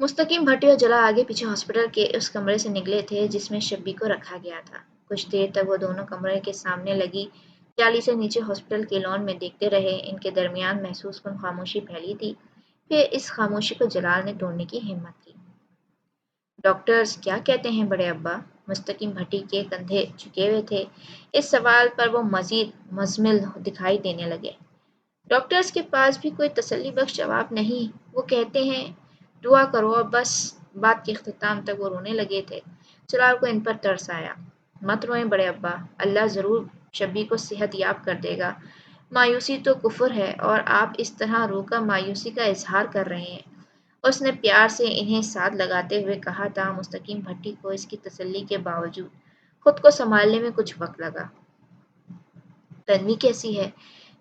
مستقیم بھٹی اور جلا آگے پیچھے ہاسپٹل کے اس کمرے سے نکلے تھے جس میں شبی کو رکھا گیا تھا۔ کچھ دیر تک وہ دونوں کمرے کے سامنے لگی جالی سے نیچے ہاسپٹل کے لان میں دیکھتے رہے۔ ان کے درمیان محسوس کن خاموشی پھیلی تھی۔ پھر اس خاموشی کو جلال نے توڑنے کی ہمت کی۔ ڈاکٹرز کیا کہتے ہیں بڑے ابا؟ مستقیم بھٹی کے کندھے جھکے ہوئے تھے۔ اس سوال پر وہ مزید مزمل دکھائی دینے لگے۔ ڈاکٹرز کے پاس بھی کوئی تسلی بخش جواب نہیں۔ وہ کہتے ہیں دعا کرو اور بس۔ بات کے اختتام تک وہ رونے لگے تھے۔ جلال کو ان پر ترس آیا۔ مت روئیں بڑے ابا، اللہ ضرور شبی کو صحت یاب کر دے گا۔ مایوسی تو کفر ہے اور آپ اس طرح رو کر مایوسی کا اظہار کر رہے ہیں۔ اس نے پیار سے انہیں ساتھ لگاتے ہوئے کہا تھا۔ مستقیم بھٹی کو اس کی تسلی کے باوجود خود کو سنبھالنے میں کچھ وقت لگا۔ تنوی کیسی ہے؟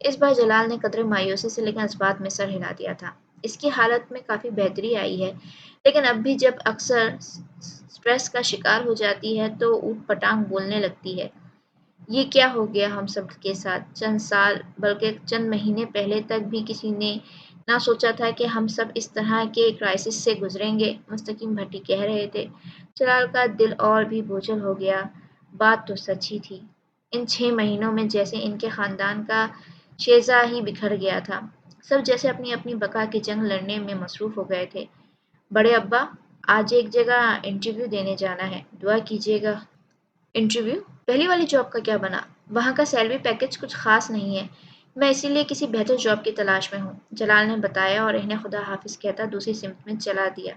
اس بار جلال نے قدرے مایوسی سے لیکن اس بات میں سر ہلا دیا تھا۔ اس کی حالت میں کافی بہتری آئی ہے، لیکن اب بھی جب اکثر سٹریس کا شکار ہو جاتی ہے تو اوٹ پٹانگ بولنے لگتی ہے۔ یہ کیا ہو گیا ہم سب کے ساتھ؟ چند سال بلکہ چند مہینے پہلے تک بھی کسی نے نہ سوچا تھا کہ ہم سب اس طرح کے کرائسس سے گزریں گے۔ مستقیم بھٹی کہہ رہے تھے۔ جلال کا دل اور بھی بوجھل ہو گیا۔ بات تو سچ ہی تھی۔ ان 6 مہینوں میں جیسے ان کے خاندان کا شیزہ ہی بکھر گیا تھا۔ سب جیسے اپنی اپنی بقا کی جنگ لڑنے میں مصروف ہو گئے تھے۔ بڑے ابا، آج ایک جگہ انٹرویو دینے جانا ہے، دعا کیجیے گا۔ انٹرویو؟ پہلی والی جاب کا کیا بنا؟ وہاں کا سیلری پیکیج کچھ خاص نہیں ہے۔ میں اسی لیے کسی بہتر جاب کی تلاش میں ہوں، جلال نے بتایا اور انہیں خدا حافظ کہتا دوسری سمت میں چلا دیا۔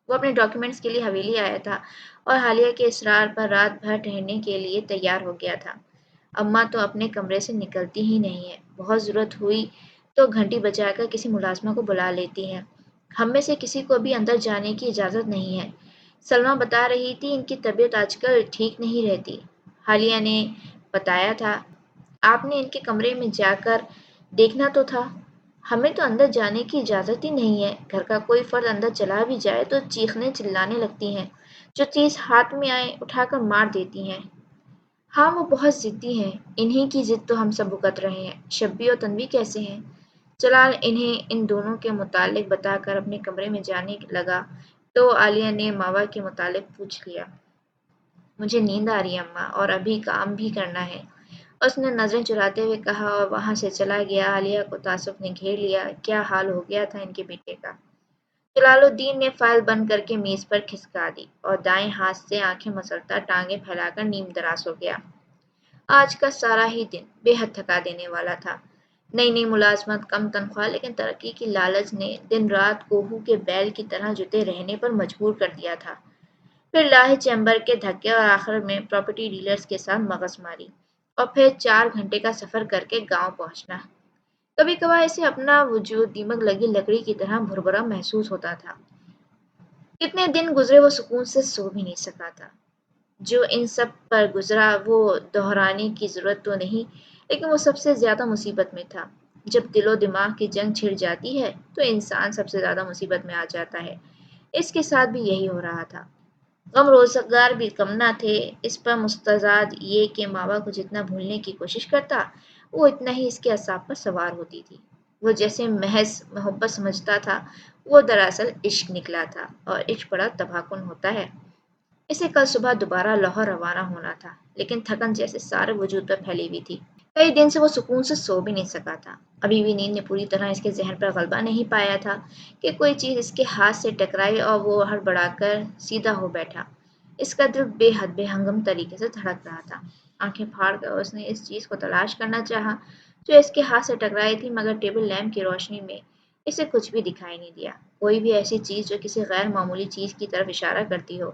وہ اپنے ڈاکیومنٹس کے لیے حویلی آیا تھا اور حالیہ کے اصرار پر رات بھر ٹھہرنے کے لیے تیار ہو گیا تھا۔ اماں تو اپنے کمرے سے نکلتی ہی نہیں ہے، بہت ضرورت ہوئی تو گھنٹی بجا کر کسی ملازمہ کو بلا لیتی ہیں۔ ہم میں سے کسی کو بھی اندر جانے کی اجازت نہیں ہے۔ سلمیٰ بتا رہی تھی ان کی طبیعت آج کل ٹھیک نہیں رہتی۔ حالیہ نے بتایا تھا۔ آپ نے ان کے کمرے میں جا کر دیکھنا تو تھا۔ ہمیں تو اندر جانے کی اجازت ہی نہیں ہے۔ گھر کا کوئی فرد اندر چلا بھی جائے تو چیخنے چلانے لگتی ہیں، جو چیز ہاتھ میں آئے اٹھا کر مار دیتی ہیں۔ ہاں وہ بہت ضدی ہیں، انہی کی ضد تو ہم سب بھگت رہے ہیں۔ شبی اور تنوی کیسے ہیں؟ جلال انہیں ان دونوں کے متعلق بتا کر اپنے کمرے میں جانے لگا تو عالیہ نے ماوا کے متعلق پوچھ لیا۔ مجھے نیند آ رہی ہے اماں، اور ابھی کام بھی کرنا ہے، اس نے نظریں چراتے ہوئے کہا اور وہاں سے چلا گیا۔ عالیہ کو تعصب نے گھیر لیا۔ کیا حال ہو گیا تھا ان کے بیٹے کا؟ جلال الدین نے فائل بند کر کے میز پر کھسکا دی اور دائیں ہاتھ سے آنکھیں مسلتا ٹانگیں پھیلا کر نیم دراز ہو گیا۔ آج کا سارا ہی دن بے حد تھکا دینے والا تھا۔ نئی نئی ملازمت، کم تنخواہ، لیکن ترقی کی لالچ نے دن رات کوہو کے بیل کی طرح جتے رہنے پر مجبور کر دیا تھا۔ پھر لاہے چیمبر کے دھکے اور آخر میں پراپرٹی ڈیلرز کے ساتھ مغز ماری، اور پھر 4 گھنٹے کا سفر کر کے گاؤں پہنچنا۔ کبھی کبھار اسے اپنا وجود دیمک لگی لکڑی کی طرح بھربھرا محسوس ہوتا تھا۔ کتنے دن گزرے وہ سکون سے سو بھی نہیں سکا تھا۔ جو ان سب پر گزرا وہ دہرانے کی ضرورت تو نہیں، لیکن وہ سب سے زیادہ مصیبت میں تھا۔ جب دل و دماغ کی جنگ چھڑ جاتی ہے تو انسان سب سے زیادہ مصیبت میں آ جاتا ہے۔ اس کے ساتھ بھی یہی ہو رہا تھا۔ غم روزگار بھی کم نہ تھے۔ اس پر مستزاد یہ کہ ماوا کو جتنا بھولنے کی کوشش کرتا وہ اتنا ہی اس کے اعصاب پر سوار ہوتی تھی۔ وہ جیسے محض محبت سمجھتا تھا وہ دراصل عشق نکلا تھا، اور عشق بڑا تباہ کن ہوتا ہے۔ اسے کل صبح دوبارہ لاہور روانہ ہونا تھا، لیکن تھکن جیسے سارے وجود پر پھیلی ہوئی تھی۔ کئی دن سے وہ سکون سے سو بھی نہیں سکا تھا۔ ابھی بھی نیند نے پوری طرح اس کے ذہن پر غلبہ نہیں پایا تھا کہ کوئی چیز اس کے ہاتھ سے ٹکرائی اور وہ ہڑبڑا کر سیدھا ہو بیٹھا۔ اس کا دل بے حد بے ہنگم طریقے سے دھڑک رہا تھا۔ آنکھیں پھاڑ کر اس نے اس چیز کو تلاش کرنا چاہا جو اس کے ہاتھ سے ٹکرائی تھی، مگر ٹیبل لیمپ کی روشنی میں اسے کچھ بھی دکھائی نہیں دیا۔ کوئی بھی ایسی چیز جو کسی غیر معمولی چیز کی طرف اشارہ کرتی ہو۔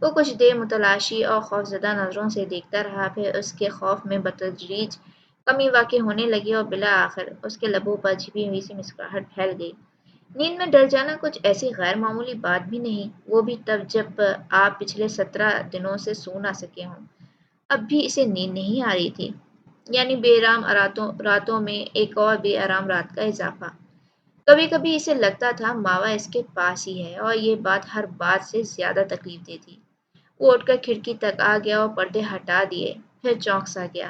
وہ کچھ دیر متلاشی اور خوفزدہ نظروں سے دیکھتا رہا، پھر اس کے خوف میں بتدریج کمی واقع ہونے لگی اور بالآخر اس کے لبوں پر چھپی ہوئی سی مسکراہٹ پھیل گئی۔ نیند میں ڈر جانا کچھ ایسی غیر معمولی بات بھی نہیں، وہ بھی تب جب آپ پچھلے 17 دنوں سے سو نہ سکے ہوں۔ اب بھی اسے نیند نہیں آ رہی تھی، یعنی بے آرام راتوں میں ایک اور بے آرام رات کا اضافہ۔ کبھی کبھی اسے لگتا تھا ماوا اس کے پاس ہی ہے، اور یہ بات ہر بات سے زیادہ تکلیف دہ تھی۔ وہ اٹھ کر کھڑکی تک آ گیا اور پردے ہٹا دیے، پھر چونک سا گیا۔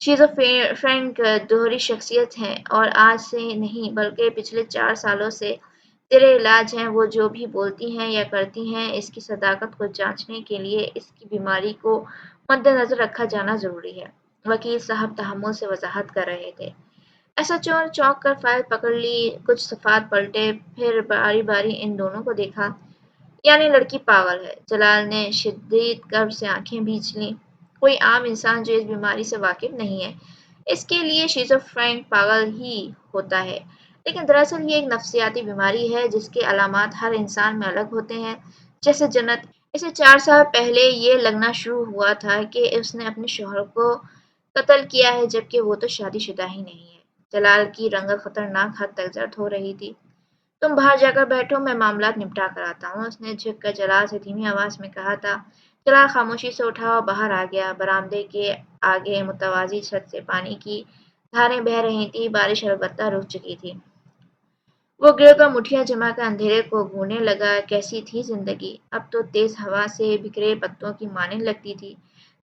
شیزوفرینک دوہری شخصیت ہے اور آج سے نہیں بلکہ پچھلے 4 سالوں سے تیرے علاج ہیں۔ وہ جو بھی بولتی ہیں یا کرتی ہیں اس کی صداقت کو جانچنے کے لیے اس کی بیماری کو مد نظر رکھا جانا ضروری ہے۔ وکیل صاحب تحمل سے وضاحت کر رہے تھے۔ ایس ایچ او نے چونک کر فائل پکڑ لی، کچھ صفحات پلٹے، پھر باری باری ان دونوں کو دیکھا۔ یعنی لڑکی پاگل ہے۔ جلال نے شدید کرب سے آنکھیں بھیج لیں۔ کوئی عام انسان جو اس بیماری سے واقف نہیں ہے اس کے لیے شیزوفرینک پاگل ہی ہوتا ہے، لیکن دراصل یہ ایک نفسیاتی بیماری ہے جس کے علامات ہر انسان میں الگ ہوتے ہیں، جیسے جنت۔ اسے 4 سال پہلے یہ لگنا شروع ہوا تھا کہ اس نے اپنے شوہر کو قتل کیا ہے جبکہ وہ تو شادی شدہ ہی نہیں ہے۔ جلال کی رنگت خطرناک حد تک زرد ہو رہی تھی۔ تم باہر جا کر بیٹھو، میں معاملات نپٹا کر آتا ہوں، اس نے جھک کر جلال سے دھیمی آواز میں کہا تھا۔ جلال خاموشی سے اٹھا اور باہر آ گیا۔ برآمدے کے آگے متوازی چھت سے پانی کی دھاریں بہہ رہی تھیں، بارش البتہ رک چکی تھی۔ وہ گر کر مٹھیاں جما کر اندھیرے کو گھورنے لگا۔ کیسی تھی زندگی! اب تو تیز ہوا سے بکھرے پتوں کی مانند لگتی تھی۔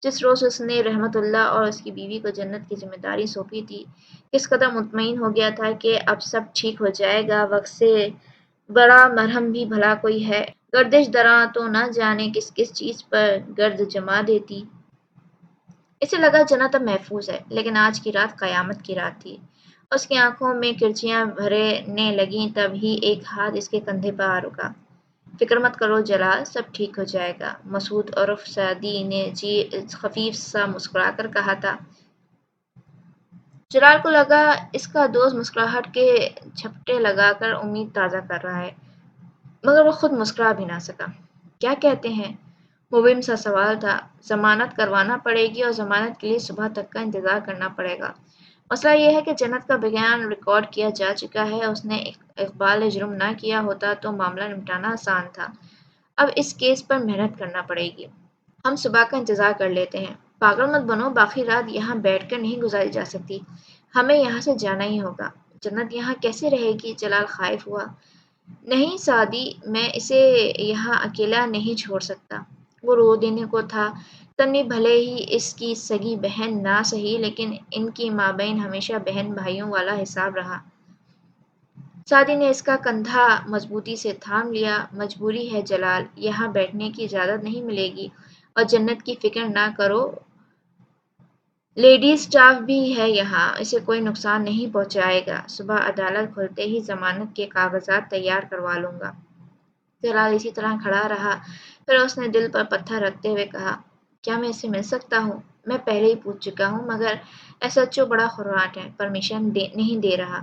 جس روز اس نے رحمت اللہ اور اس کی بیوی کو جنت کی ذمہ داری سونپی تھی، کس قدر مطمئن ہو گیا تھا کہ اب سب ٹھیک ہو جائے گا۔ وقت سے بڑا مرہم بھی بھلا کوئی ہے؟ گردش دراں تو نہ جانے کس کس چیز پر گرد جما دیتی۔ اسے لگا جنت اب محفوظ ہے، لیکن آج کی رات قیامت کی رات تھی۔ اس کی آنکھوں میں کرچیاں بھرنے لگیں، تب ہی ایک ہاتھ اس کے کندھے پر آ رکا۔ فکر مت کرو جلال، سب ٹھیک ہو جائے گا، مسعود عرف سعدی نے خفیف سا مسکرا کر کہا تھا۔ جلال کو لگا اس کا دوست مسکراہٹ کے جھپٹے لگا کر امید تازہ کر رہا ہے، مگر وہ خود مسکرا بھی نہ سکا۔ کیا کہتے ہیں؟ مبہم سا سوال تھا۔ ضمانت کروانا پڑے گی اور ضمانت کے لیے صبح تک کا انتظار کرنا پڑے گا۔ مسئلہ یہ ہے کہ جنت کا بیان ریکارڈ کیا جا چکا ہے۔ اس نے اقبال جرم نہ کیا ہوتا تو معاملہ نمٹانا آسان تھا۔ اب اس کیس پر محنت کرنا پڑے گی۔ ہم صبح کا انتظار کر لیتے ہیں۔ پاگل مت بنو، باقی رات یہاں بیٹھ کر نہیں گزاری جا سکتی، ہمیں یہاں سے جانا ہی ہوگا۔ جنت یہاں کیسے رہے گی؟ جلال خائف ہوا۔ نہیں سعدی، میں اسے یہاں اکیلا نہیں چھوڑ سکتا۔ وہ رو دینے کو تھا۔ تنوی بھلے ہی اس کی سگی بہن نہ سہی، لیکن ان کی مابین ہمیشہ بہن بھائیوں والا حساب رہا۔ سعدی نے اس کا کندھا مضبوطی سے تھام لیا۔ مجبوری ہے جلال، یہاں بیٹھنے کی اجازت نہیں ملے گی، اور جنت کی فکر نہ کرو، لیڈی سٹاف بھی ہے یہاں، اسے کوئی نقصان نہیں پہنچائے گا۔ صبح عدالت کھلتے ہی ضمانت کے کاغذات تیار کروا لوں گا۔ جلال اسی طرح کھڑا رہا، پھر اس نے دل پر پتھر رکھتے ہوئے کہا، کیا میں اسے مل سکتا ہوں؟ میں پہلے ہی پوچھ چکا ہوں، مگر ایس ایچ او بڑا خراٹ ہے، پرمیشن نہیں دے رہا۔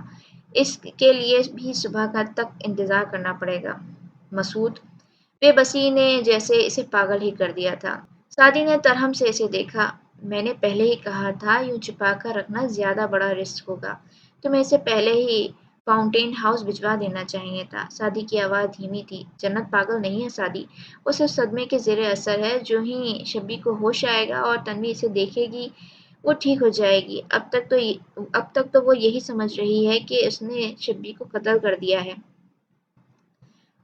اس کے لیے بھی صبح تک انتظار کرنا پڑے گا۔ مسعود! بے بسی نے جیسے اسے پاگل ہی کر دیا تھا۔ سعدی نے ترہم سے اسے دیکھا۔ میں نے پہلے ہی کہا تھا، یوں چھپا کر رکھنا زیادہ بڑا رسک ہوگا۔ تمہیں اسے پہلے ہی فاؤنٹین ہاؤس بھجوا دینا چاہیے تھا۔ سعدی کی آواز دھیمی تھی۔ جنت پاگل نہیں ہے سعدی، وہ صرف صدمے کے زیر اثر ہے۔ جو ہی شبی کو ہوش آئے گا اور تنوی اسے دیکھے گی، وہ ٹھیک ہو جائے گی۔ اب تک تو وہ یہی سمجھ رہی ہے کہ اس نے شبی کو قتل کر دیا ہے۔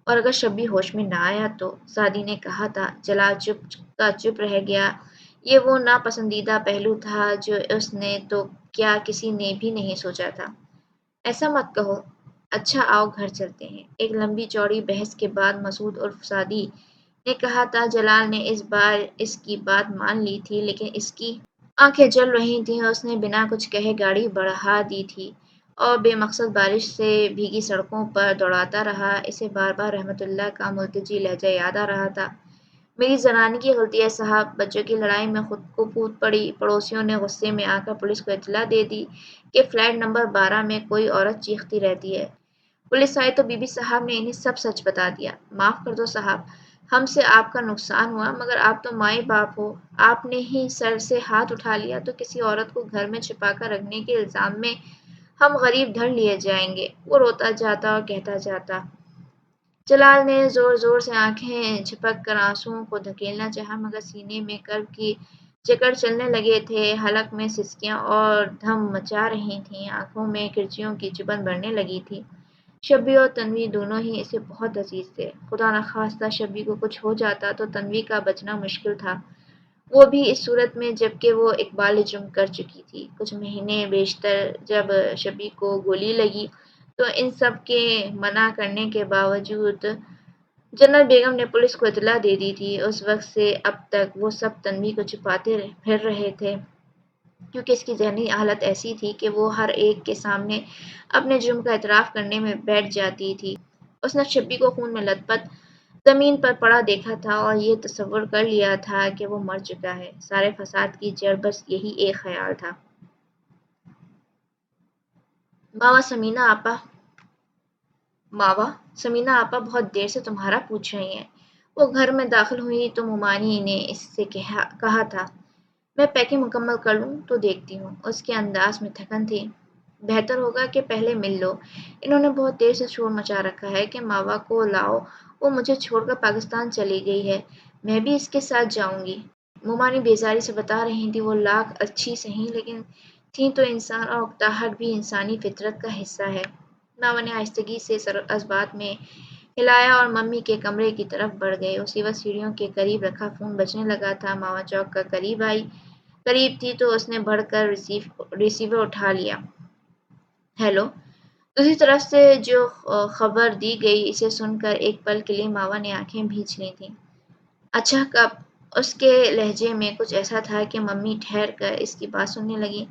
اور اگر شبی ہوش میں نہ آیا تو؟ سعدی نے کہا تھا۔ جلال چپ رہ گیا۔ یہ وہ ناپسندیدہ پہلو تھا جو اس نے تو کیا کسی نے بھی نہیں سوچا تھا۔ ایسا مت کہو۔ اچھا آؤ گھر چلتے ہیں۔ ایک لمبی چوڑی بحث کے بعد مسعود عرف سعدی نے کہا تھا۔ جلال نے اس بار اس کی بات مان لی تھی، لیکن اس کی آنکھیں جل رہی تھیں اور اس نے بنا کچھ کہے گاڑی بڑھا دی تھی اور بے مقصد بارش سے بھیگی سڑکوں پر دوڑاتا رہا۔ اسے بار بار رحمت اللہ کا ملتجی لہجہ یاد آ رہا تھا۔ میری زنانی کی غلطی ہے صاحب، بچوں کی لڑائی میں خود کو کود پڑی، پڑوسیوں نے غصے میں آ کر پولیس کو اطلاع دے دی کہ فلیٹ نمبر 12 میں کوئی عورت چیختی رہتی ہے۔ پولیس آئی تو بی بی صاحب نے انہیں سب سچ بتا دیا۔ معاف کر دو صاحب، ہم سے آپ کا نقصان ہوا، مگر آپ تو مائی باپ ہو، آپ نے ہی سر سے ہاتھ اٹھا لیا تو کسی عورت کو گھر میں چھپا کر رکھنے کے الزام میں ہم غریب دھر لیے جائیں گے۔ وہ روتا جاتا اور کہتا جاتا۔ جلال نے زور زور سے آنکھیں جھپک کر آنسوؤں کو دھکیلنا چاہا، مگر سینے میں کرب کی جکڑ چلنے لگے تھے، حلق میں سسکیاں اور دھم مچا رہی تھیں، آنکھوں میں کرچیوں کی چبھن بڑھنے لگی تھی۔ شبی اور تنوی دونوں ہی اسے بہت عزیز تھے۔ خدا نخواستہ شبی کو کچھ ہو جاتا تو تنوی کا بچنا مشکل تھا۔ وہ بھی اس صورت میں جبکہ وہ اقبال جرم کر چکی تھی۔ کچھ مہینے بیشتر جب شبی کو گولی لگی تو ان سب کے منع کرنے کے باوجود جنرل بیگم نے پولیس کو اطلاع دے دی تھی۔ اس وقت سے اب تک وہ سب تنوی کو چھپاتے پھر رہے تھے کیونکہ اس کی ذہنی حالت ایسی تھی کہ وہ ہر ایک کے سامنے اپنے جرم کا اعتراف کرنے میں بیٹھ جاتی تھی۔ اس نے شبی کو خون میں لت پت زمین پر پڑا دیکھا تھا اور یہ تصور کر لیا تھا کہ وہ مر چکا ہے۔ سارے فساد کی جڑ بس یہی ایک خیال تھا۔ ماوا سمینا آپا ماوا سمینا آپا بہت دیر سے تمہارا پوچھ رہی ہیں۔ وہ گھر میں داخل ہوئی تو مومانی نے اس سے کہا تھا میں پیکنگ مکمل کر لوں تو دیکھتی ہوں۔ اس کے انداز میں تھکن تھی۔ بہتر ہوگا کہ پہلے مل لو۔ انہوں نے بہت دیر سے شور مچا رکھا ہے کہ ماوا کو لاؤ، وہ مجھے چھوڑ کر پاکستان چلی گئی ہے، میں بھی اس کے ساتھ جاؤں گی۔ مومانی بیزاری سے بتا رہی تھی وہ لاکھ اچھی سہی لیکن تھیں تو انسان اور اکتاہٹ بھی انسانی فطرت کا حصہ ہے۔ ماوا نے آہستگی سے سر اسبات میں ہلایا اور ممی کے کمرے کی طرف بڑھ گئے۔ اسی وقت سیڑھیوں کے قریب رکھا فون بجنے لگا تھا۔ ماوا چوک کر قریب تھی تو اس نے بڑھ کر ریسیور اٹھا لیا۔ ہیلو۔ دوسری طرف سے جو خبر دی گئی اسے سن کر ایک پل کے لیے ماوا نے آنکھیں بھینچ لی تھیں۔ اچھا کب؟ اس کے لہجے میں کچھ ایسا تھا کہ ممی ٹھہر کر اس کی بات سننے لگی۔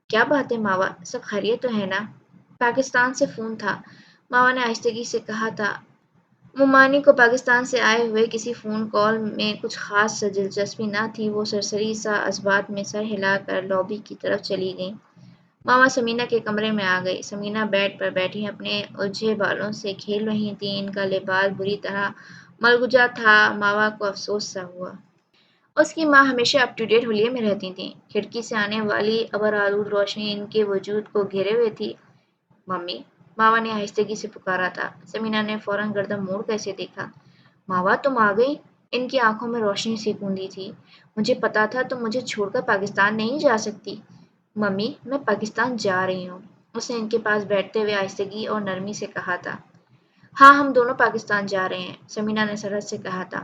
کیا بات ہے ماوا، سب خیریت تو ہے نا؟ پاکستان سے فون تھا، ماوا نے آہستگی سے کہا تھا۔ مومانی کو پاکستان سے آئے ہوئے کسی فون کال میں کچھ خاص دلچسپی نہ تھی۔ وہ سرسری سا اسبات میں سر ہلا کر لابی کی طرف چلی گئیں۔ ماما سمینا کے کمرے میں آ گئی۔ سمینا بیڈ پر بیٹھی اپنے الجھے بالوں سے کھیل رہی تھیں۔ ان کا لباس بری طرح ملگوجا تھا۔ ماوا کو افسوس سا ہوا۔ اس کی ماں ہمیشہ اپ ٹو ڈیٹ حلیے میں رہتی تھیں۔ کھڑکی سے آنے والی ابرآلود روشنی ان کے وجود کو گھیرے ہوئے تھی۔ ممی، ماوا نے آہستگی سے پکارا تھا۔ سمینا نے فوراً گردن موڑ کر اسے دیکھا۔ ماوا تم آ گئی؟ ان کی آنکھوں میں روشنی سی کوندی تھی۔ مجھے پتا تھا تم مجھے چھوڑ کر پاکستان نہیں جا سکتی۔ ممی، میں پاکستان جا رہی ہوں، اس نے ان کے پاس بیٹھتے ہوئے آہستگی اور نرمی سے کہا تھا۔ ہاں ہم دونوں پاکستان جا رہے ہیں، سمینا نے سرحد سے کہا تھا۔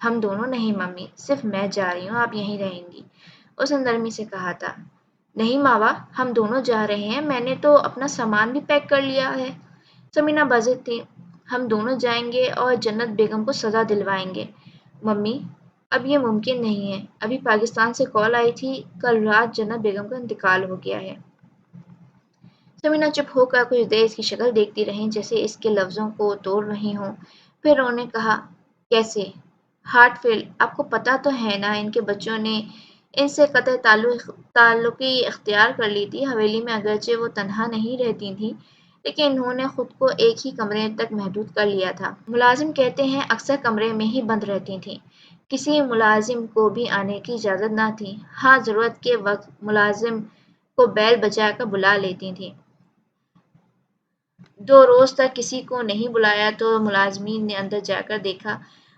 ہم دونوں نہیں ممی، صرف میں جا رہی ہوں، آپ یہیں رہیں گی، اس نے نرمی سے کہا تھا۔ نہیں ماوا، ہم دونوں جا رہے ہیں، میں نے تو اپنا سامان بھی پیک کر لیا ہے۔ سمینا بضد تھی۔ ہم دونوں جائیں گے اور جنت بیگم کو سزا دلوائیں گے۔ ممی، اب یہ ممکن نہیں ہے، ابھی پاکستان سے کال آئی تھی، کل رات جنت بیگم کا انتقال ہو گیا ہے۔ سمینا چپ ہو کر کچھ دیر اس کی شکل دیکھتی رہی جیسے اس کے لفظوں کو توڑ رہی ہوں۔ پھر انہوں نے کہا، کیسے؟ ہارٹ فیل، آپ کو پتا تو ہے نا ان کے بچوں نے ان سے قطع تعلقی اختیار کر لی تھی۔ حویلی میں اگرچہ وہ تنہا نہیں رہتی تھیں لیکن انہوں نے خود کو ایک ہی کمرے تک محدود کر لیا تھا۔ ملازم کہتے ہیں اکثر کمرے میں ہی بند رہتی تھیں، کسی ملازم کو بھی آنے کی اجازت نہ تھی۔ ہاں ضرورت کے وقت ملازم کو بیل بجا کر بلا لیتی تھیں۔ 2 روز تک کسی کو نہیں بلایا تو ملازمین نے اندر جا کر دیکھا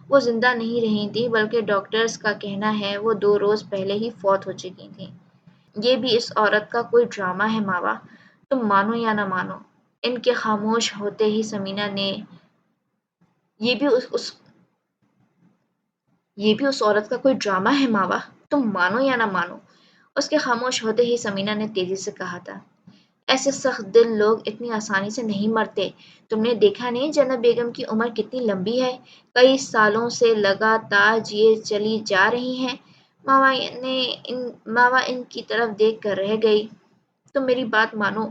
وہ زندہ نہیں رہی تھیں بلکہ ڈاکٹرز کا کہنا ہے وہ 2 روز پہلے ہی فوت ہو چکی تھیں۔ یہ بھی اس عورت کا کوئی ڈرامہ ہے ماوا، تم مانو یا نہ مانو۔ ان کے خاموش ہوتے ہی سمینا نے یہ بھی اس عورت کا کوئی ڈرامہ ہے ماوا، تم مانو یا نہ مانو۔ اس کے خاموش ہوتے ہی سمینا نے تیزی سے کہا تھا۔ ایسے سخت دل لوگ اتنی آسانی سے نہیں مرتے۔ تم نے دیکھا نہیں جنت بیگم کی عمر کتنی لمبی ہے، کئی سالوں سے لگاتار جیے چلی جا رہی ہیں۔ ماوا ان کی طرف دیکھ کر رہ گئی۔ تم میری بات مانو،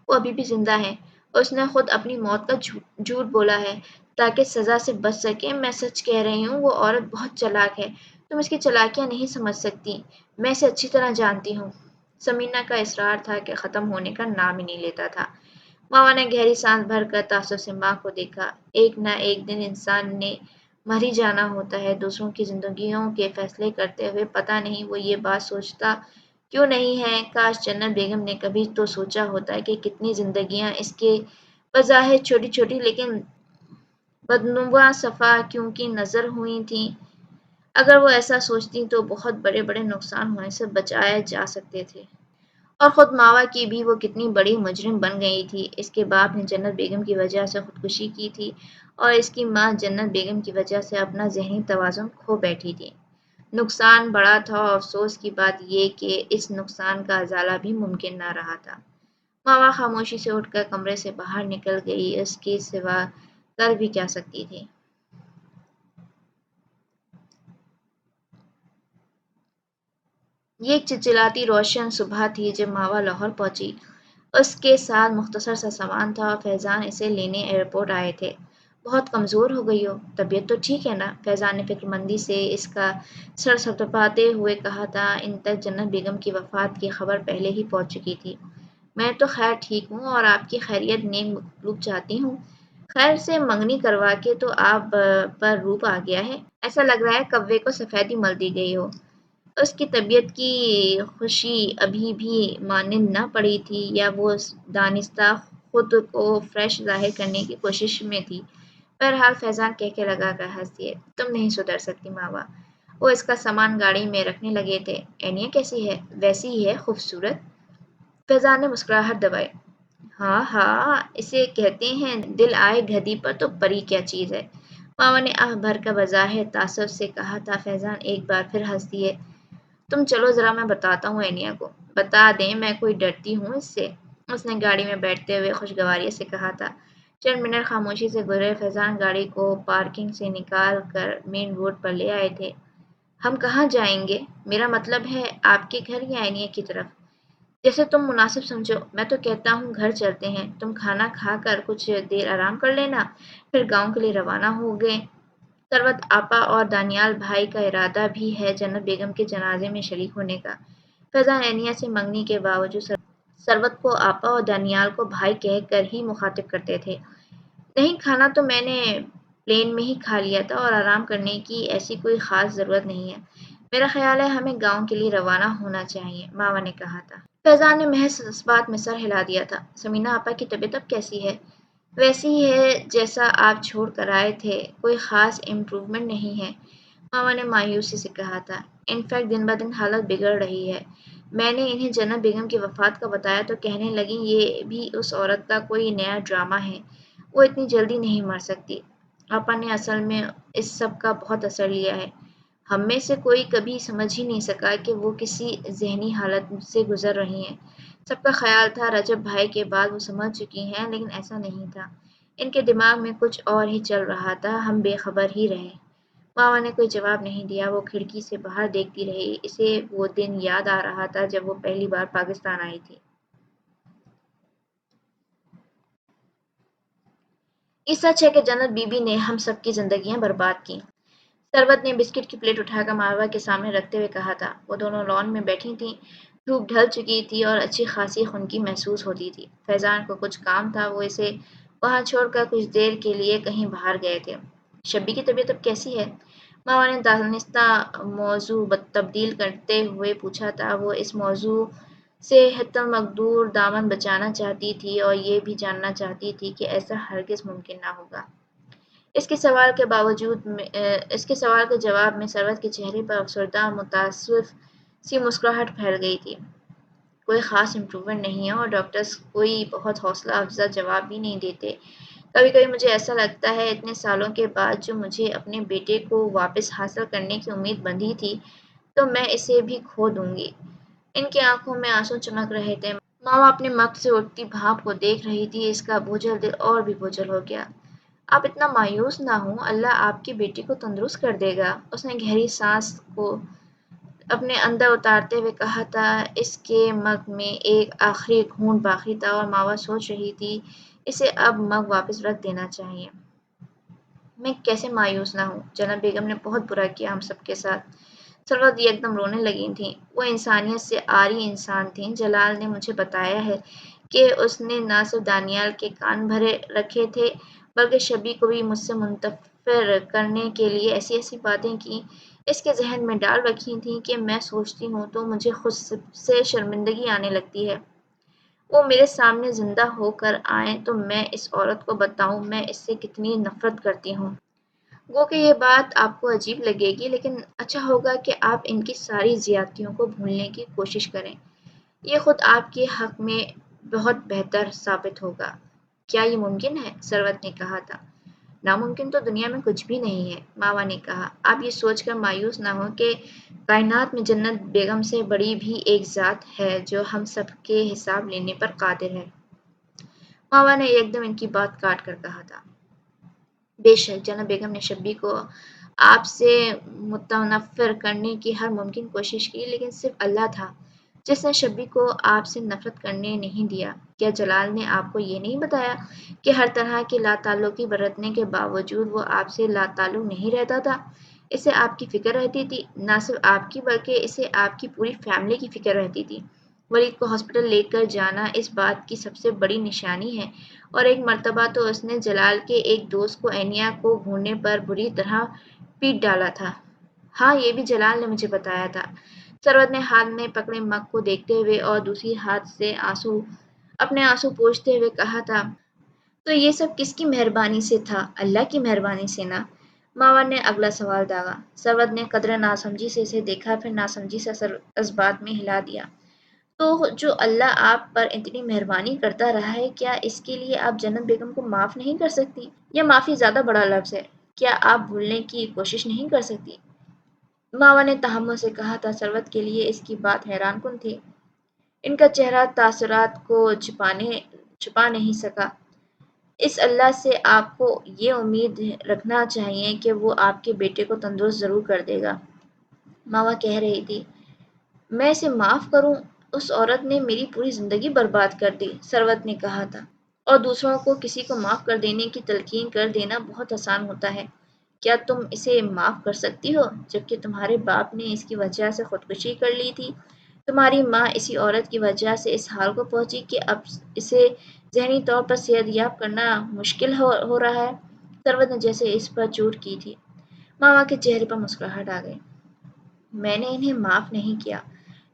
وہ ابھی بھی زندہ ہے، اس نے خود اپنی موت کا جھوٹ بولا ہے تاکہ سزا سے بچ سکے۔ میں سچ کہہ رہی ہوں، وہ عورت بہت چالاک ہے، تم اس کی چالاکیاں نہیں سمجھ سکتی، میں اسے اچھی طرح جانتی ہوں۔ سمینا کا اصرار تھا کہ ختم ہونے کا نام ہی نہیں لیتا تھا۔ ماوا نے گہری سانس بھر کر تعصب سے ماں کو دیکھا۔ ایک نہ ایک دن انسان نے مر ہی جانا ہوتا ہے، دوسروں کی زندگیوں کے فیصلے کرتے ہوئے پتہ نہیں وہ یہ بات سوچتا کیوں نہیں ہے۔ کاش جنت بیگم نے کبھی تو سوچا ہوتا کہ کتنی زندگیاں اس کے بظاہر چھوٹی چھوٹی لیکن بدنواں صفا کیوں کی نظر ہوئی تھیں۔ اگر وہ ایسا سوچتی تو بہت بڑے بڑے نقصان ہونے سے بچائے جا سکتے تھے۔ اور خود ماوا کی بھی وہ کتنی بڑی مجرم بن گئی تھی۔ اس کے باپ نے جنت بیگم کی وجہ سے خودکشی کی تھی اور اس کی ماں جنت بیگم کی وجہ سے اپنا ذہنی توازن کھو بیٹھی تھی۔ نقصان بڑا تھا اور افسوس کی بات یہ کہ اس نقصان کا ازالہ بھی ممکن نہ رہا تھا۔ ماما خاموشی سے اٹھ کر کمرے سے باہر نکل گئی، اس کے سوا کر بھی کیا سکتی تھی؟ یہ ایک چلچلاتی روشن صبح تھی جب ماوا لاہور پہنچی۔ اس کے ساتھ مختصر سا سامان تھا اور فیضان اسے لینے ایئرپورٹ آئے تھے۔ بہت کمزور ہو گئی ہو، طبیعت تو ٹھیک ہے نا؟ فیضان نے فکرمندی سے اس کا سر سٹپاتے ہوئے کہا تھا۔ ان تک جنت بیگم کی وفات کی خبر پہلے ہی پہنچ چکی تھی۔ میں تو خیر ٹھیک ہوں اور آپ کی خیریت نیک مطلوب چاہتی ہوں۔ خیر سے منگنی کروا کے تو آپ پر روپ آ گیا ہے، ایسا لگ رہا ہے کوے کو سفیدی مل دی گئی ہو۔ اس کی طبیعت کی خوشی ابھی بھی مانند نہ پڑی تھی یا وہ دانستہ خود کو فریش ظاہر کرنے کی کوشش میں تھی؟ بہرحال فیضان کہہ لگا کر ہنس دیے۔ تم نہیں سدھر سکتی ماوا۔ وہ اس کا سامان گاڑی میں رکھنے لگے تھے۔ اینیا کیسی ہے؟ ویسی ہی ہے، خوبصورت؟ فیضان نے مسکراہٹ دبائی۔ ہاں ہاں، اسے کہتے ہیں دل آئے گدی پر تو پری کیا چیز ہے۔ ماما نے آہ بھر کر بظاہر تعصب سے کہا تھا۔ فیضان ایک بار پھر ہنس دیے۔ تم چلو ذرا میں بتاتا ہوں اینیا کو۔ بتا دیں میں کوئی ڈرتی ہوں اس سے؟ اس نے گاڑی میں بیٹھتے ہوئے خوشگواری سے کہا تھا۔ چند منٹ خاموشی سے گزرے۔ فیضان گاڑی کو پارکنگ سے نکال کر مین روڈ پر لے آئے تھے۔ ہم کہاں جائیں گے؟ میرا مطلب ہے آپ کے گھر یا اینیا کی طرف؟ جیسے تم مناسب سمجھو، میں تو کہتا ہوں گھر چلتے ہیں، تم کھانا کھا کر کچھ دیر آرام کر لینا، پھر گاؤں کے لیے روانہ ہو گئے۔ ثروت آپا اور دانیال بھائی کا ارادہ بھی ہے جنت بیگم کے جنازے میں شریک ہونے کا۔ فیضان اینیا سے منگنی کے باوجود ثروت کو آپا اور دانیال کو بھائی کہہ کر ہی مخاطب کرتے تھے۔ نہیں، کھانا تو میں نے پلین میں ہی کھا لیا تھا اور آرام کرنے کی ایسی کوئی خاص ضرورت نہیں ہے۔ میرا خیال ہے ہمیں گاؤں کے لیے روانہ ہونا چاہیے، ماوا نے کہا تھا۔ فیضان نے محض اس بات میں سر ہلا دیا تھا۔ سمینا آپا کی طبیعت اب کیسی ہے؟ ویسی ہی ہے جیسا آپ چھوڑ کر آئے تھے، کوئی خاص امپروومنٹ نہیں ہے، ماما نے مایوسی سے کہا تھا۔ انفیکٹ دن بدن حالت بگڑ رہی ہے۔ میں نے انہیں جنت بیگم کی وفات کا بتایا تو کہنے لگیں یہ بھی اس عورت کا کوئی نیا ڈرامہ ہے، وہ اتنی جلدی نہیں مر سکتی۔ آپا نے اصل میں اس سب کا بہت اثر لیا ہے۔ ہم میں سے کوئی کبھی سمجھ ہی نہیں سکا کہ وہ کسی ذہنی حالت سے گزر رہی ہیں۔ سب کا خیال تھا رجب بھائی کے بعد وہ سمجھ چکی ہیں، لیکن ایسا نہیں تھا۔ ان کے دماغ میں کچھ اور ہی چل رہا تھا، ہم بے خبر ہی رہے۔ ماما نے کوئی جواب نہیں دیا، وہ کھڑکی سے باہر دیکھتی رہی۔ اسے وہ دن یاد آ رہا تھا جب وہ پہلی بار پاکستان آئی تھی۔ یہ سچ ہے کہ جنت بی بی نے ہم سب کی زندگیاں برباد کی۔ ثروت نے بسکٹ کی پلیٹ اٹھا کر ماوا کے سامنے رکھتے ہوئے کہا تھا۔ وہ دونوں لان میں بیٹھی تھیں، دھوپ ڈھل چکی تھی اور اچھی خاصی خنکی محسوس ہوتی تھی۔ فیضان کو کچھ کام تھا، وہ اسے وہاں چھوڑ کر کچھ دیر کے لیے کہیں باہر گئے تھے۔ شبی کی طبیعت اب کیسی ہے؟ ماما نے دانستہ موضوع تبدیل کرتے ہوئے پوچھا تھا۔ وہ اس موضوع سے حتی المقدور دامن بچانا چاہتی تھی اور یہ بھی جاننا چاہتی تھی کہ ایسا ہرگز ممکن نہ ہوگا۔ اس کے سوال کے جواب میں ثروت کے چہرے پر افسردہ متاسف سی مسکراہٹ پھیل گئی تھی۔ کوئی خاص امپروومنٹ نہیں ہے اور ڈاکٹرز کوئی بہت حوصلہ افزا جواب بھی نہیں دیتے۔ کبھی کبھی مجھے ایسا لگتا ہے اتنے سالوں کے بعد جو مجھے اپنے بیٹے کو واپس حاصل کرنے کی امید بندھی تھی تو میں اسے بھی کھو دوں گی۔ ان کی آنکھوں میں آنسو چمک رہے تھے۔ ماما اپنے مگ سے اٹھتی بھاپ کو دیکھ رہی تھی، اس کا بوجھل دل اور بھی بوجھل ہو گیا۔ آپ اتنا مایوس نہ ہوں، اللہ آپ کی بیٹی کو تندرست کر دے گا۔ اس نے گہری سانس کو اپنے اندر اتارتے ہوئے کہا تھا۔ اس کے مگ میں ایک آخری گھونٹ باقی تھا اور ماوا سوچ رہی تھی اسے اب مگ واپس رکھ دینا چاہیے۔ میں کیسے مایوس نہ ہوں؟ جنت بیگم نے بہت برا کیا ہم سب کے ساتھ۔ ثروت یکدم رونے لگی تھیں۔ وہ انسانیت سے عاری انسان تھیں۔ جلال نے مجھے بتایا ہے کہ اس نے نہ صرف دانیال کے کان بھرے رکھے تھے بلکہ شبی کو بھی مجھ سے منفر کرنے کے لیے ایسی ایسی باتیں کی، اس کے ذہن میں ڈال رکھی تھیں کہ میں سوچتی ہوں تو مجھے خود سے شرمندگی آنے لگتی ہے۔ وہ میرے سامنے زندہ ہو کر آئیں تو میں اس عورت کو بتاؤں میں اس سے کتنی نفرت کرتی ہوں۔ گو کہ یہ بات آپ کو عجیب لگے گی، لیکن اچھا ہوگا کہ آپ ان کی ساری زیادتیوں کو بھولنے کی کوشش کریں۔ یہ خود آپ کے حق میں بہت بہتر ثابت ہوگا۔ کیا یہ ممکن ہے؟ ثروت نے کہا تھا۔ ناممکن تو دنیا میں کچھ بھی نہیں ہے، ماوا نے کہا۔ آپ یہ سوچ کر مایوس نہ ہو کہ کائنات میں جنت بیگم سے بڑی بھی ایک ذات ہے جو ہم سب کے حساب لینے پر قادر ہے۔ ماوا نے یکدم ان کی بات کاٹ کر کہا تھا۔ بے شک جنت بیگم نے شبی کو آپ سے متنفر کرنے کی ہر ممکن کوشش کی، لیکن صرف اللہ تھا جس نے شبی کو آپ سے نفرت کرنے نہیں دیا۔ کیا جلال نے آپ کو یہ نہیں بتایا کہ ہر طرح کی لا تعلقی برتنے کے باوجود وہ آپ سے لا تعلق نہیں رہتا تھا؟ اسے آپ کی فکر رہتی تھی، نہ صرف آپ کی بلکہ اسے آپ کی پوری فیملی کی فکر رہتی تھی۔ ولید کو ہاسپٹل لے کر جانا اس بات کی سب سے بڑی نشانی ہے، اور ایک مرتبہ تو اس نے جلال کے ایک دوست کو اینیا کو ڈھونڈنے پر بری طرح پیٹ ڈالا تھا۔ ہاں یہ بھی جلال نے مجھے بتایا تھا۔ ثروت نے ہاتھ میں پکڑے مگ کو دیکھتے ہوئے اور دوسری ہاتھ سے اپنے آنسو پوچھتے ہوئے کہا تھا۔ تو یہ سب کس کی مہربانی سے تھا؟ اللہ کی مہربانی سے نا؟ ماوا نے اگلا سوال داغا۔ ثروت نے قدرے ناسمجھی سے اسے دیکھا، پھر ناسمجھی سے اس بات میں ہلا دیا۔ تو جو اللہ آپ پر اتنی مہربانی کرتا رہا ہے، کیا اس کے لیے آپ جنت بیگم کو معاف نہیں کر سکتی؟ یہ معافی زیادہ بڑا لفظ ہے، کیا آپ بھولنے کی کوشش نہیں کر سکتی؟ ماوا نے تحمل سے کہا تھا۔ ثروت کے لیے اس کی بات حیران کن تھی۔ ان کا چہرہ تاثرات کو چھپا نہیں سکا۔ اس اللہ سے آپ کو یہ امید رکھنا چاہیے کہ وہ آپ کے بیٹے کو تندرست ضرور کر دے گا۔ ماوا کہہ رہی تھی، میں اسے معاف کروں؟ اس عورت نے میری پوری زندگی برباد کر دی، ثروت نے کہا تھا۔ اور دوسروں کو کسی کو معاف کر دینے کی تلقین کر دینا بہت آسان ہوتا ہے۔ کیا تم اسے معاف کر سکتی ہو، جبکہ تمہارے باپ نے اس کی وجہ سے خودکشی کر لی تھی؟ تمہاری ماں اسی عورت کی وجہ سے اس حال کو پہنچی کہ اب اسے ذہنی طور پر صحت یاب کرنا مشکل ہو رہا ہے۔ ثروت نے جیسے اس پر چوٹ کی تھی۔ ماما کے چہرے پر مسکراہٹ آ گئی۔ میں نے انہیں معاف نہیں کیا،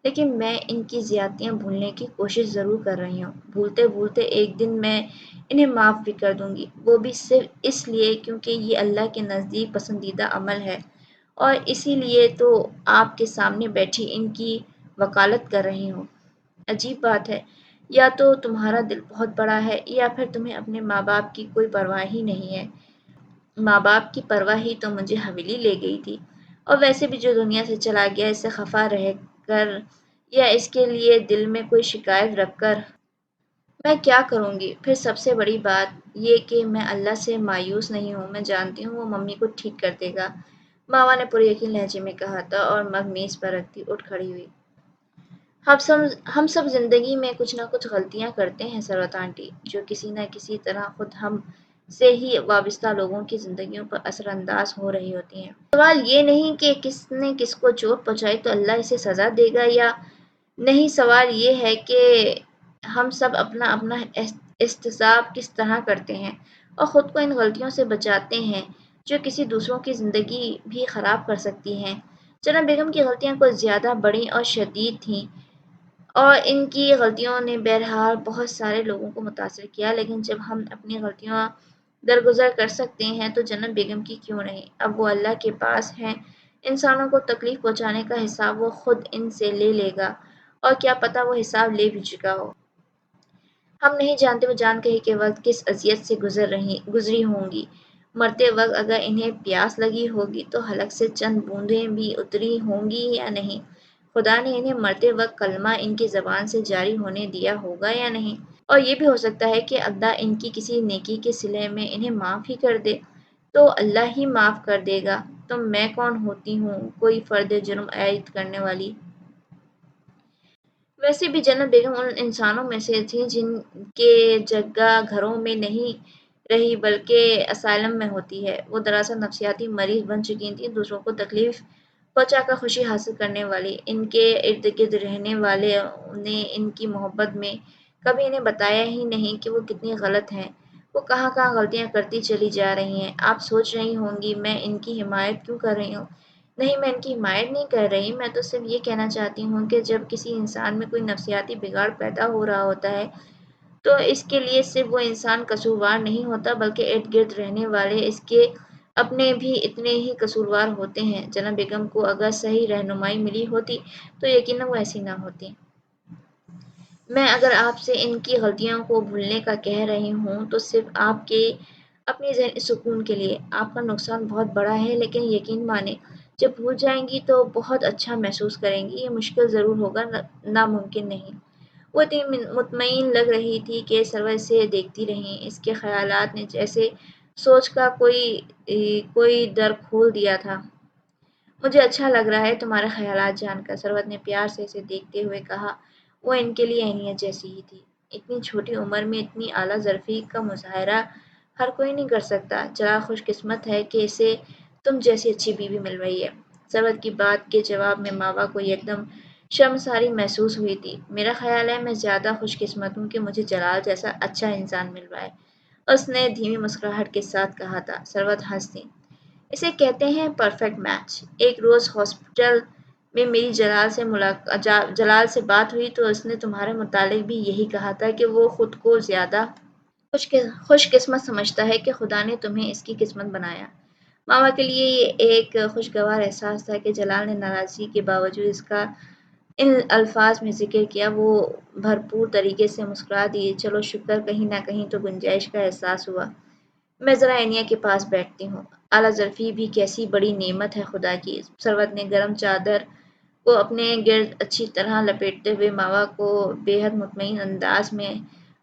لیکن میں ان کی زیادتیاں بھولنے کی کوشش ضرور کر رہی ہوں۔ بھولتے بھولتے ایک دن میں انہیں معاف بھی کر دوں گی، وہ بھی صرف اس لیے کیونکہ یہ اللہ کے نزدیک پسندیدہ عمل ہے، اور اسی لیے تو آپ کے سامنے بیٹھی ان کی وکالت کر رہی ہوں۔ عجیب بات ہے، یا تو تمہارا دل بہت بڑا ہے یا پھر تمہیں اپنے ماں باپ کی کوئی پرواہ ہی نہیں ہے۔ ماں باپ کی پرواہ ہی تو مجھے حویلی لے گئی تھی، اور ویسے بھی جو دنیا سے چلا گیا اس سے خفا رہ کر یا اس کے لیے دل میں کوئی شکایت رکھ کر میں کیا کروں گی؟ پھر سب سے بڑی بات یہ کہ میں اللہ سے مایوس نہیں ہوں، میں جانتی ہوں وہ ممی کو ٹھیک کر دے گا، ماوا نے پورے یقین لہجے میں کہا تھا، اور مگ میز پر رکھتی اٹھ کھڑی ہوئی۔ ہم سب زندگی میں کچھ نہ کچھ غلطیاں کرتے ہیں ثروت آنٹی، جو کسی نہ کسی طرح خود ہم سے ہی وابستہ لوگوں کی زندگیوں پر اثر انداز ہو رہی ہوتی ہیں۔ سوال یہ نہیں کہ کس نے کس کو چوٹ پہنچائی تو اللہ اسے سزا دے گا یا نہیں، سوال یہ ہے کہ ہم سب اپنا اپنا احتساب کس طرح کرتے ہیں اور خود کو ان غلطیوں سے بچاتے ہیں جو کسی دوسروں کی زندگی بھی خراب کر سکتی ہیں۔ جناب بیگم کی غلطیاں کچھ زیادہ بڑی اور شدید تھیں، اور ان کی غلطیوں نے بہرحال بہت سارے لوگوں کو متاثر کیا، لیکن جب ہم اپنی غلطیاں درگزر کر سکتے ہیں تو جنت بیگم کی کیوں نہیں؟ اب وہ اللہ کے پاس ہیں، انسانوں کو تکلیف پہنچانے کا حساب وہ خود ان سے لے گا، اور کیا پتہ وہ حساب لے بھی چکا ہو۔ ہم نہیں جانتے وہ جان کہی کے وقت کس اذیت سے گزری ہوں گی۔ مرتے وقت اگر انہیں پیاس لگی ہوگی تو حلق سے چند بوندیں بھی اتری ہوں گی یا نہیں؟ خدا نے انہیں مرتے وقت کلمہ ان کی زبان سے جاری ہونے دیا ہوگا یا نہیں؟ اور یہ بھی ہو سکتا ہے کہ اللہ ان کی کسی نیکی کے صلے میں انہیں معاف ہی کر دے، تو اللہ ہی معاف کر دے گا، تو میں کون ہوتی ہوں کوئی فرد جرم عائد کرنے والی؟ ویسے بھی جنت بیگم ان انسانوں میں سے تھیں جن کے جگہ گھروں میں نہیں رہی بلکہ اسائلم میں ہوتی ہے۔ وہ دراصل نفسیاتی مریض بن چکی تھیں، دوسروں کو تکلیف پہنچا کر خوشی حاصل کرنے والی۔ ان کے ارد گرد رہنے والوں نے ان کی محبت میں کبھی انہیں بتایا ہی نہیں کہ وہ کتنی غلط ہیں، وہ کہاں کہاں غلطیاں کرتی چلی جا رہی ہیں۔ آپ سوچ رہی ہوں گی میں ان کی حمایت کیوں کر رہی ہوں؟ نہیں، میں ان کی حمایت نہیں کر رہی، میں تو صرف یہ کہنا چاہتی ہوں کہ جب کسی انسان میں کوئی نفسیاتی بگاڑ پیدا ہو رہا ہوتا ہے تو اس کے لیے صرف وہ انسان قصوروار نہیں ہوتا بلکہ ارد گرد رہنے والے اس کے اپنے بھی اتنے ہی قصوروار ہوتے ہیں۔ جناب بیگم کو اگر صحیح رہنمائی ملی ہوتی تو یقیناً وہ ایسی نہ ہوتی۔ میں اگر آپ سے ان کی غلطیوں کو بھولنے کا کہہ رہی ہوں تو صرف آپ کے اپنی ذہنی سکون کے لیے آپ کا نقصان بہت بڑا ہے، لیکن یقین مانیں جب بھول جائیں گی تو بہت اچھا محسوس کریں گی۔ یہ مشکل ضرور ہوگا، ناممکن نہیں۔ وہ اتنی مطمئن لگ رہی تھی کہ سرور سے دیکھتی رہیں۔ اس کے خیالات نے جیسے سوچ کا کوئی در کھول دیا تھا۔ مجھے اچھا لگ رہا ہے تمہارے خیالات جان کر، سروت نے پیار سے اسے دیکھتے ہوئے کہا۔ وہ ان کے لیے اہمیت جیسی ہی تھی۔ اتنی چھوٹی عمر میں اتنی اعلیٰ ظرفی کا مظاہرہ ہر کوئی نہیں کر سکتا۔ جلال خوش قسمت ہے کہ اسے تم جیسی اچھی بیوی مل رہی ہے۔ سروت کی بات کے جواب میں ماوا کو یکدم شرمساری محسوس ہوئی تھی۔ میرا خیال ہے میں زیادہ خوش قسمت ہوں کہ مجھے جلال جیسا اچھا انسان مل رہا ہے، اس نے دھیمی مسکراہٹ کے ساتھ کہا تھا۔ سروت ہنس دی۔ اسے کہتے ہیں پرفیکٹ میچ۔ ایک روز ہاسپٹل میں میری جلال سے بات ہوئی تو اس نے تمہارے متعلق بھی یہی کہا تھا کہ وہ خود کو زیادہ خوش قسمت سمجھتا ہے کہ خدا نے تمہیں اس کی قسمت بنایا۔ ماما کے لیے یہ ایک خوشگوار احساس تھا کہ جلال نے ناراضگی کے باوجود اس کا ان الفاظ میں ذکر کیا۔ وہ بھرپور طریقے سے مسکرا دیے۔ چلو شکر، کہیں نہ کہیں تو گنجائش کا احساس ہوا۔ میں ذرا اینیا کے پاس بیٹھتی ہوں۔ اعلیٰ ظرفی بھی کیسی بڑی نعمت ہے خدا کی۔ سروت نے گرم چادر کو اپنے گرد اچھی طرح لپیٹتے ہوئے ماوا کو بے حد مطمئن انداز میں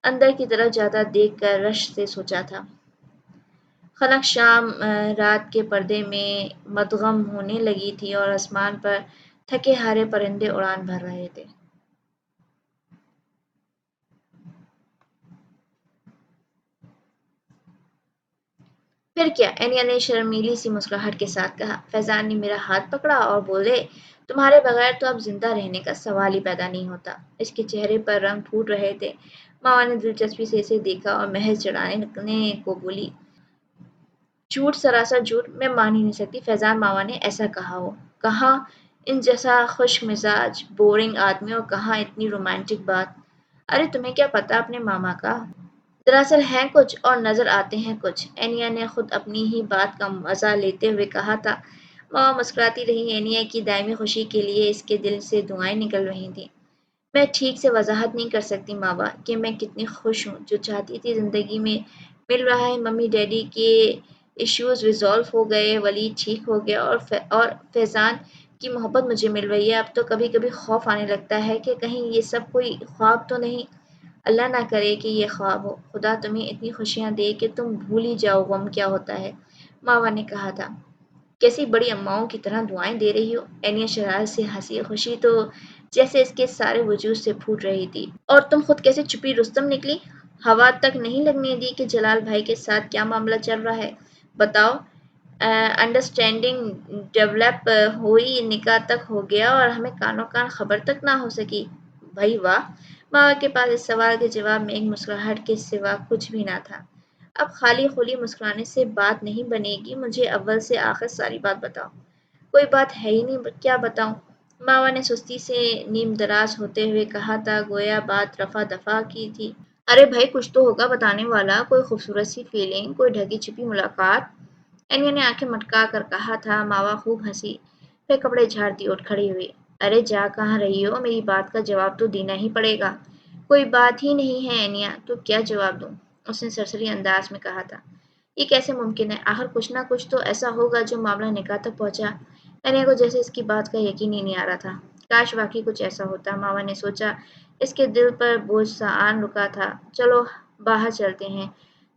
اندر کی طرف جاتا دیکھ کر رشک سے سوچا تھا۔ خنک شام رات کے پردے میں مدغم ہونے لگی تھی اور آسمان پر تھکے ہارے پرندے اڑان بھر رہے تھے۔ پھر کیا؟ اینیا نے شرمیلی سی مسکراہٹ کے ساتھ کہا۔ فیضان نے میرا ہاتھ پکڑا اور بولے، تمہارے بغیر تو اب زندہ رہنے کا سوال ہی پیدا نہیں ہوتا۔ اس کے چہرے پر رنگ پھوٹ رہے تھے۔ ماما نے دلچسپی سے اسے دیکھا اور محض چڑھانے کو بولی، جھوٹ، سراسر جھوٹ، میں مان ہی نہیں سکتی فیضان ماما نے ایسا کہا ہو۔ کہاں ان جیسا خوش مزاج بورنگ آدمی اور کہاں اتنی رومانٹک بات۔ ارے تمہیں کیا پتا اپنے ماما کا؟ دراصل ہیں کچھ اور نظر آتے ہیں کچھ، اینیا نے خود اپنی ہی بات کا مزہ لیتے ہوئے کہا تھا۔ ماما مسکراتی رہی۔ اینیا کی دائمی خوشی کے لیے اس کے دل سے دعائیں نکل رہی تھیں۔ میں ٹھیک سے وضاحت نہیں کر سکتی ماما کہ میں کتنی خوش ہوں۔ جو چاہتی تھی زندگی میں مل رہا ہے۔ ممی ڈیڈی کے ایشوز ریزالو ہو گئے، ولید ٹھیک ہو گیا اور فیضان کی محبت مجھے مل رہی ہے۔ اب تو کبھی کبھی خوف آنے لگتا ہے کہ کہیں یہ سب کوئی خواب تو نہیں۔ اللہ نہ کرے کہ یہ خواب ہو۔ خدا تمہیں اتنی خوشیاں دے کہ تم بھول ہی جاؤ غم کیا ہوتا ہے، ماما نے کہا تھا۔ کیسی بڑی اماؤں کی طرح دعائیں دے رہی ہو۔ اینیا شرارت سے ہنسی۔ خوشی تو جیسے اس کے سارے وجود سے پھوٹ رہی تھی۔ اور تم خود کیسے چھپی رستم نکلی؟ ہوا تک نہیں لگنے دی کہ جلال بھائی کے ساتھ کیا معاملہ چل رہا ہے؟ بتاؤ۔ انڈرسٹینڈنگ ڈیولپ ہوئی، نکاح تک ہو گیا اور ہمیں کانوں کان خبر تک نہ ہو سکی۔ بھائی واہ! ماما کے پاس اس سوال کے جواب میں ایک مسکراہٹ کے سوا کچھ بھی نہ تھا۔ اب خالی خولی مسکرانے سے بات نہیں بنے گی، مجھے اول سے آخر ساری بات بتاؤ۔ کوئی بات ہے ہی نہیں، کیا بتاؤں؟ ماما نے سستی سے نیم دراز ہوتے ہوئے کہا تھا، گویا بات رفع دفع کی تھی۔ ارے بھائی کچھ تو ہوگا بتانے والا، کوئی خوبصورت سی فیلنگ، کوئی ڈھکی چھپی ملاقات۔ اینیا نے آنکھیں مٹکا کر کہا تھا۔ ماما خوب ہنسی، پھر کپڑے جھاڑتی اٹھ کھڑی ہوئی۔ ارے جا کہاں رہی ہو؟ میری بات کا جواب تو دینا ہی پڑے گا۔ کوئی بات ہی نہیں ہے اینیا، تو کیا جواب دوں؟ اس نے سرسری انداز میں کہا تھا۔ یہ کیسے ممکن ہے؟ آخر کچھ نہ کچھ تو ایسا ہوگا جو معاملہ نکاح تک پہنچا۔ اینیا کو جیسے اس کی بات کا یقین ہی نہیں آ رہا تھا۔ کاش واقعی کچھ ایسا ہوتا، ماما نے سوچا۔ اس کے دل پر بوجھ سا آن رکا تھا۔ چلو باہر چلتے ہیں،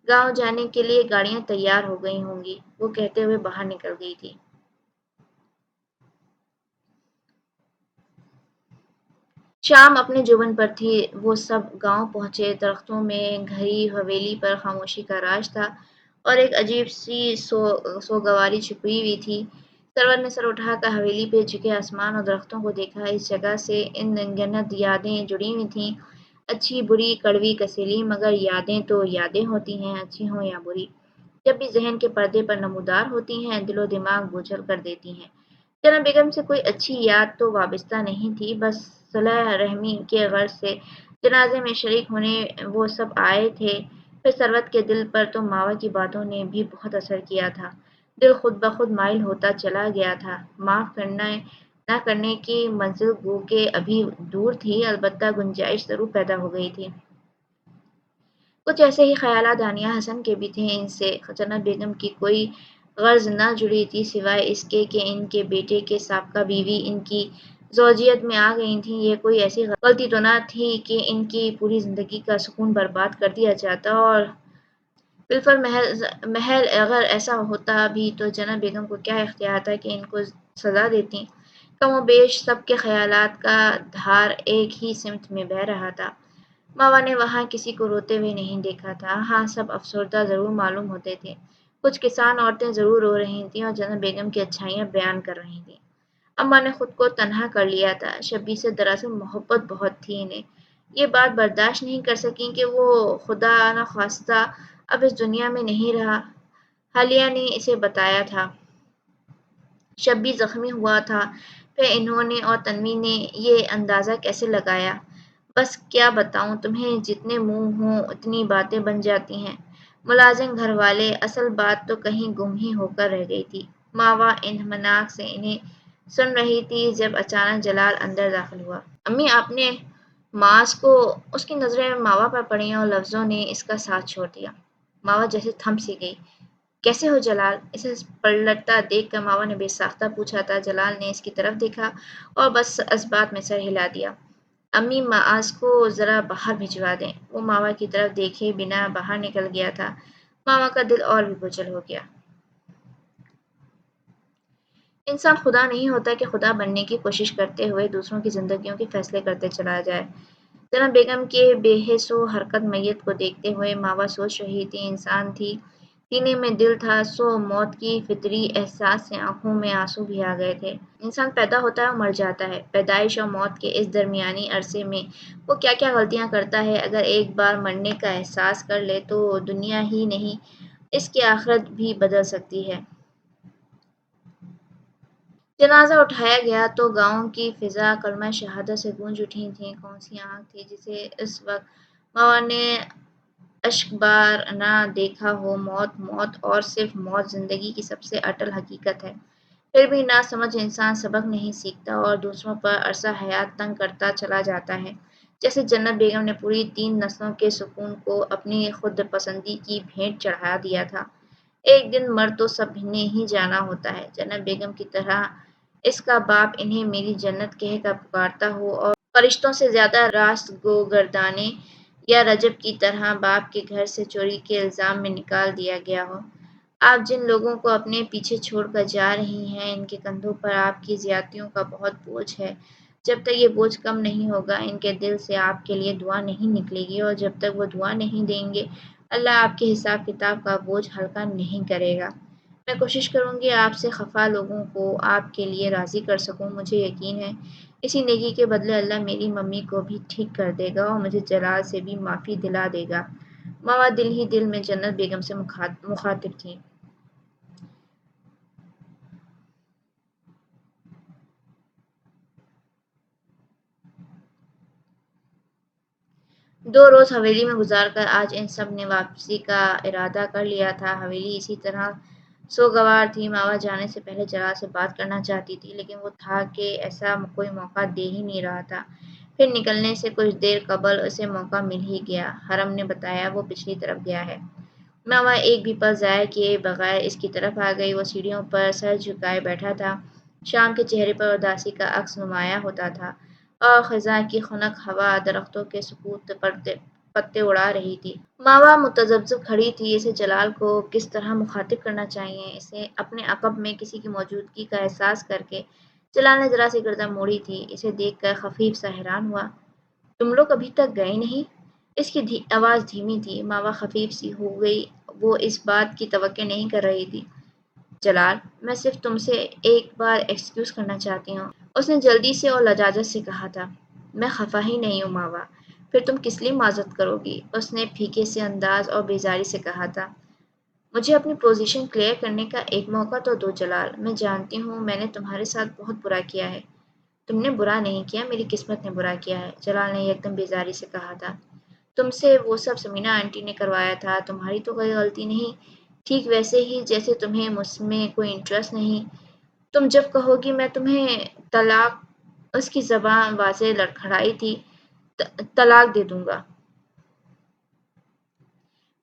گاؤں جانے کے لیے گاڑیاں تیار ہو گئی ہوں گی، وہ کہتے ہوئے باہر نکل گئی تھی۔ شام اپنے جوبن پر تھی۔ وہ سب گاؤں پہنچے۔ درختوں میں گھری حویلی پر خاموشی کا راج تھا اور ایک عجیب سی سوگواری چھپی ہوئی تھی۔ سرور نے سر اٹھا کر حویلی پہ جھکے آسمان اور درختوں کو دیکھا۔ اس جگہ سے ان گنت یادیں جڑی ہوئی تھیں، اچھی بری کڑوی کسیلی، مگر یادیں تو یادیں ہوتی ہیں، اچھی ہوں یا بری۔ جب بھی ذہن کے پردے پر نمودار ہوتی ہیں، دل و دماغ بوجھل کر دیتی ہیں۔ جناب بیگم سے کوئی اچھی یاد تو وابستہ نہیں تھی، بس صلہ رحمی کے غرض سے جنازے میں شریک ہونے وہ سب آئے تھے۔ پھر سروت کے دل پر تو ماوا کی باتوں نے بھی بہت اثر کیا تھا۔ دل خود بخود مائل ہوتا چلا گیا تھا۔ معاف نہ کرنے کی منزل گو کہ ابھی دور تھی، البتہ گنجائش ضرور پیدا ہو گئی تھی۔ کچھ ایسے ہی خیالات دانیہ حسن کے بھی تھے۔ ان سے جنت بیگم کی کوئی غرض نہ جڑی تھی سوائے اس کے کہ ان کے بیٹے کے سابقہ بیوی ان کی زوجیت میں آ گئی تھیں۔ یہ کوئی ایسی غلطی تو نہ تھی کہ ان کی پوری زندگی کا سکون برباد کر دیا جاتا، اور بالفعل محل اگر ایسا ہوتا بھی تو جنت بیگم کو کیا اختیار تھا کہ ان کو سزا دیتی۔ کم و بیش سب کے خیالات کا دھار ایک ہی سمت میں بہہ رہا تھا۔ ماوا نے وہاں کسی کو روتے ہوئے نہیں دیکھا تھا۔ ہاں، سب افسردہ ضرور معلوم ہوتے تھے۔ کچھ کسان عورتیں ضرور رو رہی تھیں اور جنت بیگم کی اچھائیاں بیان کر رہی تھیں۔ اماں نے خود کو تنہا کر لیا تھا۔ شبیر سے دراصل محبت بہت تھی انہیں۔ یہ بات برداشت نہیں کر سکیں کہ وہ خدا نخواستہ اب اس دنیا میں نہیں رہا۔ حالیہ نے اسے بتایا تھا۔ شبیر زخمی ہوا تھا۔ پھر انہوں نے اور تنوین نے یہ اندازہ کیسے لگایا؟ بس کیا بتاؤں تمہیں، جتنے منہ ہوں اتنی باتیں بن جاتی ہیں۔ ملازم گھر والے، اصل بات تو کہیں گم ہی ہو کر رہ گئی تھی۔ ماوا انہمناک سے انہیں سن رہی تھی جب اچانک جلال اندر داخل ہوا۔ امی، آپ نے ماس کو؟ اس کی نظریں ماوا پر پڑیں اور لفظوں نے اس کا ساتھ چھوڑ دیا۔ ماوا جیسے تھم سی گئی۔ کیسے ہو جلال؟ اسے پلٹتا دیکھ کر ماوا نے بے ساختہ پوچھا تھا۔ جلال نے اس کی طرف دیکھا اور بس اس بات میں سر ہلا دیا۔ امی، معاذ کو ذرا باہر بھجوا دیں۔ وہ ماوا کی طرف دیکھے بنا باہر نکل گیا تھا۔ ماوا کا دل اور بھی بوجھل ہو گیا۔ انسان خدا نہیں ہوتا کہ خدا بننے کی کوشش کرتے ہوئے دوسروں کی زندگیوں کے فیصلے کرتے چلا جائے۔ جناب بیگم کے بے حس و حرکت میت کو دیکھتے ہوئے ماوا سوچ رہی تھی، انسان تھی، سینے میں دل تھا، سو موت کی فطری احساس سے آنکھوں میں آنسو بھی آ گئے تھے۔ انسان پیدا ہوتا ہے اور مر جاتا ہے۔ پیدائش اور موت کے اس درمیانی عرصے میں وہ کیا کیا غلطیاں کرتا ہے۔ اگر ایک بار مرنے کا احساس کر لے تو دنیا ہی نہیں، اس کی آخرت بھی بدل سکتی ہے۔ جنازہ اٹھایا گیا تو گاؤں کی فضا کلمہ شہادت سے گونج اٹھی تھی۔ کون سی آنکھ تھی جسے اس وقت ماوا نے اشک بار نہ دیکھا ہو؟ موت، موت اور صرف موت زندگی کی سب سے اٹل حقیقت ہے۔ پھر بھی نہ سمجھ انسان سبق نہیں سیکھتا اور دوسروں پر عرصہ حیات تنگ کرتا چلا جاتا ہے۔ جیسے جنت بیگم نے پوری 3 نسلوں کے سکون کو اپنی خود پسندی کی بھینٹ چڑھا دیا تھا۔ ایک دن مر تو سب نے ہی جانا ہوتا ہے۔ جنت بیگم کی طرح اس کا باپ انہیں میری جنت کہہ کر پکارتا ہو اور فرشتوں سے زیادہ راست گو گردانے، یا رجب کی طرح باپ کے گھر سے چوری کے الزام میں نکال دیا گیا ہو۔ آپ جن لوگوں کو اپنے پیچھے چھوڑ کر جا رہی ہیں، ان کے کندھوں پر آپ کی زیادتیوں کا بہت بوجھ ہے۔ جب تک یہ بوجھ کم نہیں ہوگا، ان کے دل سے آپ کے لیے دعا نہیں نکلے گی، اور جب تک وہ دعا نہیں دیں گے، اللہ آپ کے حساب کتاب کا بوجھ ہلکا نہیں کرے گا۔ میں کوشش کروں گی آپ سے خفا لوگوں کو آپ کے لیے راضی کر سکوں۔ مجھے یقین ہے اسی نیکی کے بدلے اللہ میری ممی کو بھی ٹھیک کر دے گا اور مجھے جلال سے بھی معافی دلا دے گا۔ ماوا دل ہی دل میں جنت بیگم سے مخاطب تھی۔ دو روز حویلی میں گزار کر آج ان سب نے واپسی کا ارادہ کر لیا تھا۔ حویلی اسی طرح سوگوار تھی۔ ماوا جانے سے پہلے جلال سے بات کرنا چاہتی تھی، لیکن وہ تھا کہ ایسا کوئی موقع دے ہی نہیں رہا تھا۔ پھر نکلنے سے کچھ دیر قبل اسے موقع مل ہی گیا۔ حرم نے بتایا وہ پچھلی طرف گیا ہے۔ ماوا ایک بھی پل ضائع کیے بغیر اس کی طرف آ گئی۔ وہ سیڑھیوں پر سر جھکائے بیٹھا تھا۔ شام کے چہرے پر اداسی کا عکس نمایاں ہوتا تھا، اور خزاں کی خنک ہوا درختوں کے سکوت پر پتے اڑا رہی تھی۔ ماوا متذبذب کھڑی تھی۔ اسے جلال کو کس طرح مخاطب کرنا چاہیے؟ اسے اپنے عقب میں کسی کی موجودگی کا احساس کر کے جلال نے ذرا سی گردن موڑی تھی۔ اسے دیکھ کر خفیف سا حیران ہوا۔ تم لوگ ابھی تک گئے نہیں؟ اس کی آواز دھیمی تھی۔ ماوا خفیف سی ہو گئی۔ وہ اس بات کی توقع نہیں کر رہی تھی۔ جلال، میں صرف تم سے ایک بار ایکسکیوز کرنا چاہتی ہوں، اس نے جلدی سے اور لجاجت سے کہا تھا۔ میں خفا ہی نہیں ہوں ماوا، پھر تم کس لیے معذرت کرو گی؟ اس نے پھیکے سے انداز اور بیزاری سے کہا تھا۔ مجھے اپنی پوزیشن کلیئر کرنے کا ایک موقع تو دو جلال۔ میں جانتی ہوں میں نے تمہارے ساتھ بہت برا کیا ہے۔ تم نے برا نہیں کیا، میری قسمت نے برا کیا ہے، جلال نے یکدم بیزاری سے کہا تھا۔ تم سے وہ سب سمینا آنٹی نے کروایا تھا، تمہاری تو کوئی غلطی نہیں، ٹھیک ویسے ہی جیسے تمہیں مجھ میں کوئی انٹرسٹ نہیں۔ تم جب کہو گی میں تمہیں طلاق، اس کی زبان واضح لڑکھڑائی تھی، طلاق دے دوں گا۔